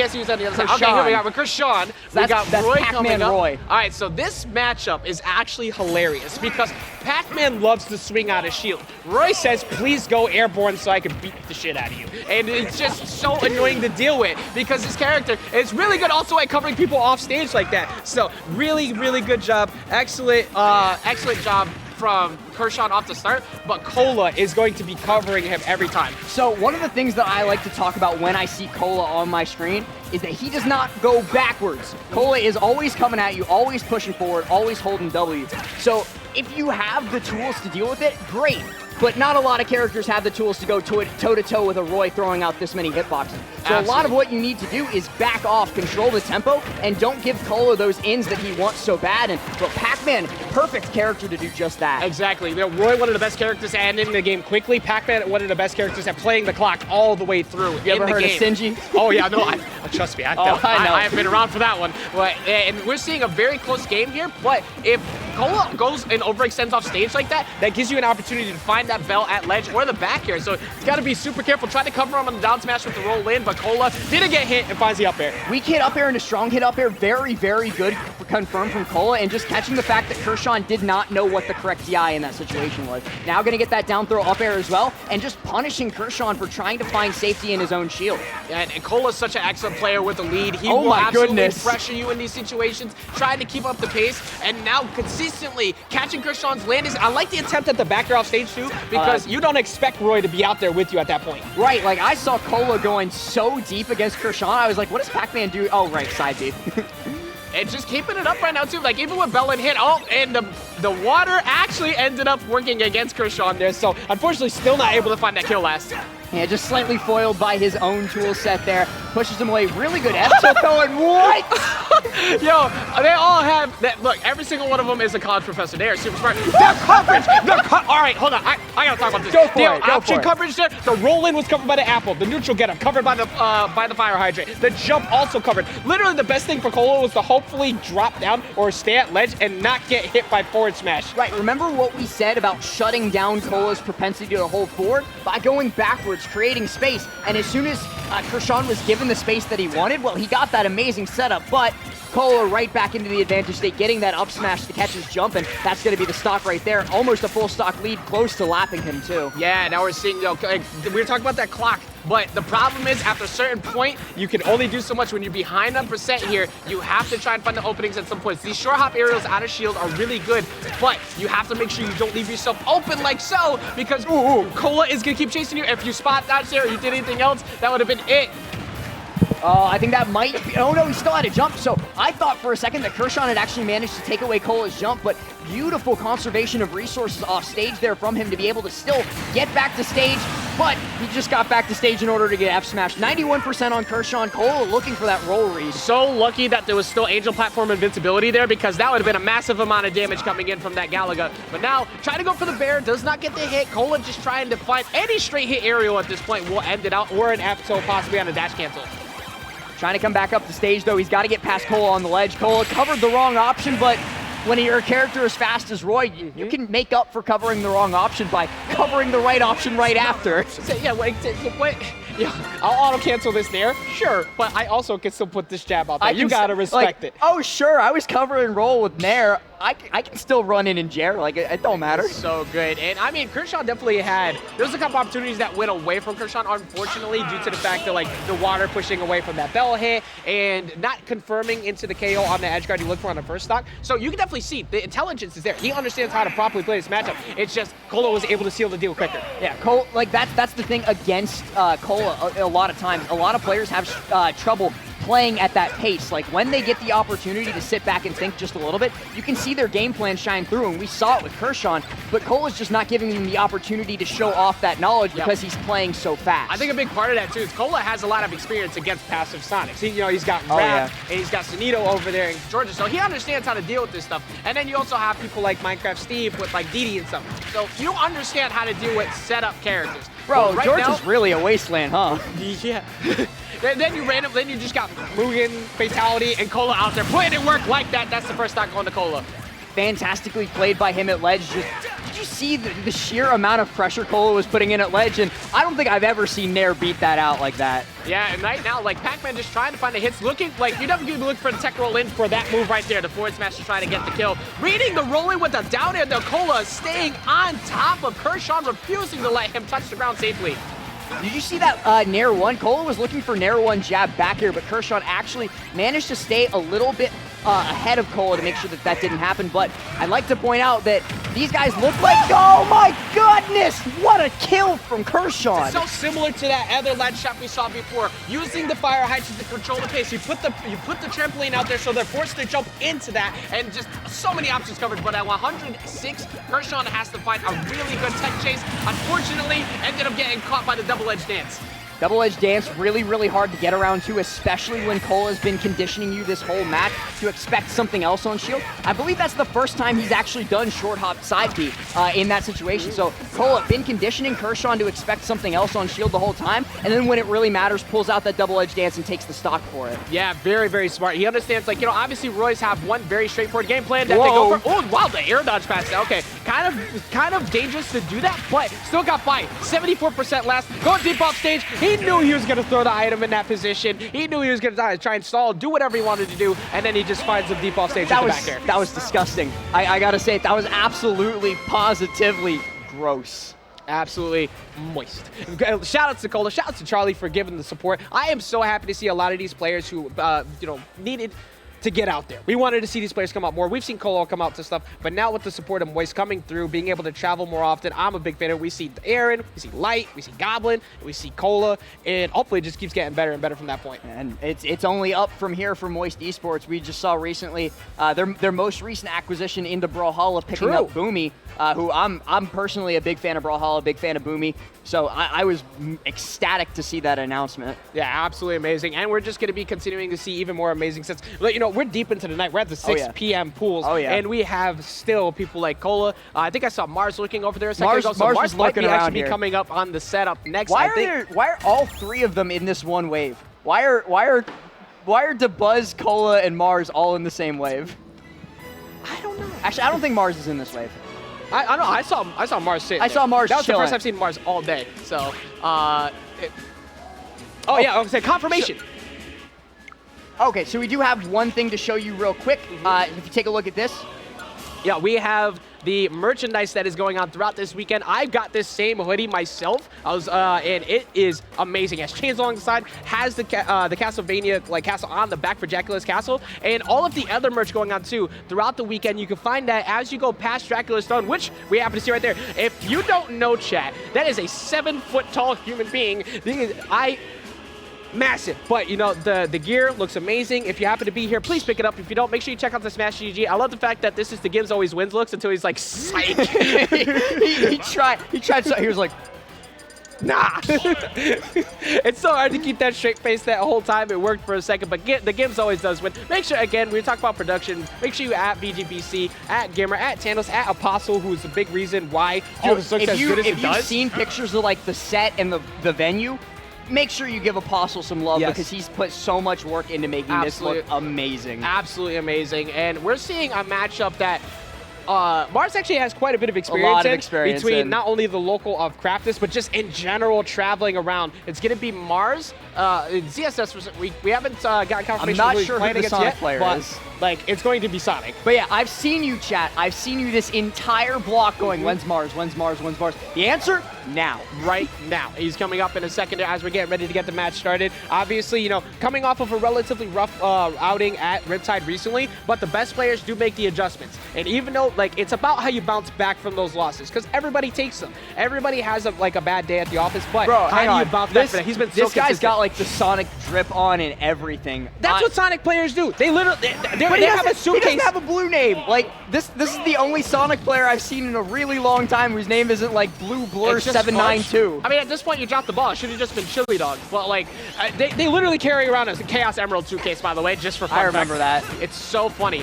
can't see who's on the other side. Okay, here we got with Kurshaun. We got Roy coming up. Roy. All right, so this matchup is actually hilarious because Pac-Man loves to swing out his shield. Roy says, please go airborne so I can beat the shit out of you. And it's just so annoying to deal with because his character is really good also at covering people off stage like that. So really, really good job. Excellent job from Kurshaun off the start, but Kola is going to be covering him every time. So one of the things that I like to talk about when I see Kola on my screen is that he does not go backwards. Kola is always coming at you, always pushing forward, always holding W. So if you have the tools to deal with it, great. But not a lot of characters have the tools to go toe-to-toe with a Roy throwing out this many hitboxes. So a lot of what you need to do is back off, control the tempo, and don't give Kola those ins that he wants so bad. But Pac-Man, perfect character to do just that. Exactly. You know, Roy, one of the best characters at ending the game quickly. Pac-Man, one of the best characters at playing the clock all the way through you ever heard of Sinji? Oh, yeah, no, trust me, I know. I have been around for that one. But, and we're seeing a very close game here, but if Kola goes and overextends off stage like that, that gives you an opportunity to find that bell at ledge or the back air. So it's got to be super careful. Try to cover him on the down smash with the roll in, but Kola didn't get hit and finds the up air. Weak hit up air and a strong hit up air, very, very good confirmed from Kola, and just catching the fact that Kurshaun did not know what the correct DI in that situation was. Now going to get that down throw up air as well, and just punishing Kurshaun for trying to find safety in his own shield. And Kola's such an excellent player with the lead. He oh will absolutely goodness. pressure you in these situations, trying to keep up the pace, and now consistently catching Kurshaun's landings. I like the attempt at the back air off stage too, because you don't expect Roy to be out there with you at that point. Right, like I saw Kola going so deep against Kurshaun, I was like, what does Pac-Man do? Oh, right, side beat. And just keeping it up right now too, like even with Bell and hit, and the water actually ended up working against Kurshaun there, so unfortunately still not able to find that kill last. Yeah, just slightly foiled by his own tool set there. Pushes him away. Really good F-tilt going. What? Yo, they all have that. Look, every single one of them is a college professor. They are super smart. Their coverage. All right, hold on. I gotta talk about this. Go for Their it. Go option for it. coverage there. The roll-in was covered by the apple. The neutral get-up covered by the fire hydrant. The jump also covered. Literally, the best thing for Kola was to hopefully drop down or stay at ledge and not get hit by forward smash. Right. Remember what we said about shutting down Kola's propensity to hold forward by going backwards, creating space. And as soon as Kurshaun was given the space that he wanted, well, he got that amazing setup, but Kola right back into the advantage state, getting that up smash to catch his jump, and that's going to be the stock right there. Almost a full stock lead, close to lapping him too. Yeah, now we're seeing, we were talking about that clock, but the problem is after a certain point, you can only do so much. When you're behind on percent here, you have to try and find the openings at some points. These short hop aerials out of shield are really good, but you have to make sure you don't leave yourself open like so, because Kola is going to keep chasing you. If you spot dodge there or you did anything else, that would have been it. I think that might be, oh no, he still had a jump. So I thought for a second that Kurshaun had actually managed to take away Kola's jump, but beautiful conservation of resources off stage there from him to be able to still get back to stage, but he just got back to stage in order to get F-smashed. 91% on Kurshaun. Kola looking for that roll read. So lucky that there was still Angel Platform invincibility there, because that would have been a massive amount of damage coming in from that Galaga. But now, trying to go for the bear, does not get the hit. Kola just trying to find any straight hit aerial at this point will end it out, or an F-tilt possibly on a dash cancel. Trying to come back up the stage, though. He's got to get past Kola on the ledge. Kola covered the wrong option, but when you're a character as fast as Roy, you can make up for covering the wrong option by covering the right option right after. So, yeah, wait, yeah, I'll auto-cancel this there, sure, but I also can still put this jab out there. You gotta respect it. Oh, sure, I was covering roll with Nair. I can still run in Jer, like, it don't matter. So good, and I mean, Kurshaun definitely had, there was a couple opportunities that went away from Kurshaun, unfortunately, due to the fact that, like, the water pushing away from that bell hit and not confirming into the KO on the edge guard you look for on the first stock. So you can definitely see the intelligence is there. He understands how to properly play this matchup. It's just Kola was able to seal the deal quicker. Yeah, Kola, like, that's the thing against Kola a lot of times. A lot of players have trouble playing at that pace. Like, when they get the opportunity to sit back and think just a little bit, you can see their game plan shine through, and we saw it with Kurshaun, but Kola's just not giving him the opportunity to show off that knowledge because he's playing so fast. I think a big part of that, too, is Kola has a lot of experience against passive Sonics. He's got Rap, and he's got Sunito over there in Georgia, so he understands how to deal with this stuff. And then you also have people like Minecraft Steve with, like, Didi and stuff. So you understand how to deal with setup characters. Bro, right Georgia's now, really a wasteland, huh? Yeah. Then you just got Mugen, Fatality, and Kola out there putting it work like that. That's the first stock going to Kola. fantastically played by him at ledge. Just, did you see the sheer amount of pressure Kola was putting in at ledge? And I don't think I've ever seen Nair beat that out like that. Yeah, and right now, like, Pac-Man just trying to find the hits, looking like you're definitely looking for the tech roll in for that move right there. The forward smash is trying to get the kill. Reading the rolling with the down air, the Kola staying on top of Kurshaun, refusing to let him touch the ground safely. Did you see that Nair 1? Kola was looking for Nair 1 jab back here, but Kurshaun actually managed to stay a little bit ahead of Kola to make sure that that didn't happen. But I'd like to point out that these guys look like, oh my goodness, what a kill from Kurshaun. So similar to that other ledge shot we saw before, using the fire heights to control the pace. You put the trampoline out there so they're forced to jump into that, and just so many options covered. But at 106, Kurshaun has to find a really good tech chase. Unfortunately, ended up getting caught by the double edge dance. Double edge dance, really, really hard to get around to, especially when Kola's been conditioning you this whole match to expect something else on shield. I believe that's the first time he's actually done short hop side B in that situation. So Kola been conditioning Kurshaun to expect something else on shield the whole time, and then when it really matters, pulls out that double edge dance and takes the stock for it. Yeah, very, very smart. He understands, like, you know, obviously Roy's have one very straightforward game plan that they go for. Oh, wow, the air dodge pass. Okay, kind of dangerous to do that, but still got by. 74% last, going deep off stage. He knew he was going to throw the item in that position. He knew he was going to try and stall, do whatever he wanted to do, and then he just finds the deep off stage with the back air. That was disgusting. I got to say, that was absolutely, positively gross. Absolutely moist. Shout out to Kola, shout out to Charlie for giving the support. I am so happy to see a lot of these players who, you know, needed to get out there. We wanted to see these players come out more. We've seen Kola come out to stuff, but now with the support of Moist coming through, being able to travel more often, I'm a big fan of it. We see Aaron, we see Light, we see Goblin, we see Kola, and hopefully it just keeps getting better and better from that point. And it's only up from here for Moist Esports. We just saw recently their most recent acquisition into Brawlhalla picking up Boomy, who I'm personally a big fan of Brawlhalla, big fan of Boomy. So I was ecstatic to see that announcement. Yeah, absolutely amazing. And we're just going to be continuing to see even more amazing sets. You know, we're deep into the night. We're at the 6 p.m. pools. And we have still people like Kola. I think I saw Mars looking over there a second ago. So Mars might be actually be coming up on the setup next. Why are all three of them in this one wave? Why are DeBuzz, Kola, and Mars all in the same wave? I don't know. Actually, I don't think Mars is in this wave. I know. I saw Mars sitting I saw Mars That was chilling. the first I've seen Mars all day. So, yeah, I was saying confirmation. Okay, so we do have one thing to show you real quick. If you take a look at this. Yeah, we have the merchandise that is going on throughout this weekend. I've got this same hoodie myself. And it is amazing. It has chains along the side, has the Castlevania like castle on the back for Dracula's castle, and all of the other merch going on too throughout the weekend. You can find that as you go past Dracula's throne, which we happen to see right there. If you don't know, chat, that is a 7-foot tall human being. Massive, but you know, the gear looks amazing. If you happen to be here, please pick it up. If you don't, make sure you check out the Smash GG. I love the fact that this is the Gibbs always wins looks until he's like, psych. he tried so he was like, nah. It's so hard to keep that straight face that whole time. It worked for a second, but the Gibbs always does win. Make sure, again, we talk about production, make sure you at VGBC, at Gamer, at Tanos, at Apostle, who is the big reason why all this looks as good as it does. If you've seen pictures of like the set and the venue, make sure you give Apostle some love because he's put so much work into making this look amazing. Absolutely amazing. And we're seeing a matchup that Mars actually has quite a bit of experience, between not only the local of Craftus, but just in general traveling around. It's going to be Mars. ZSS, we haven't gotten confirmation. I'm not sure who the Sonic player is. Like, it's going to be Sonic. But yeah, I've seen you, chat. I've seen you this entire block going, when's Mars, when's Mars, when's Mars? The answer? Now. Right now. He's coming up in a second as we're getting ready to get the match started. Obviously, you know, coming off of a relatively rough outing at Riptide recently, but the best players do make the adjustments. And even though, like, it's about how you bounce back from those losses, because everybody takes them. Everybody has, a bad day at the office, but how do you bounce back from that? He's been so This guy's consistent. got, like, the Sonic drip on and everything. That's what Sonic players do. They literally, they have a suitcase. He doesn't have a blue name. Like, this is the only Sonic player I've seen in a really long time whose name isn't, like, Blue Blur 792. I mean, at this point, you dropped the ball. It should have just been Chili Dog. But, like, they literally carry around a Chaos Emerald suitcase, by the way, just for fun. I remember that. It's so funny.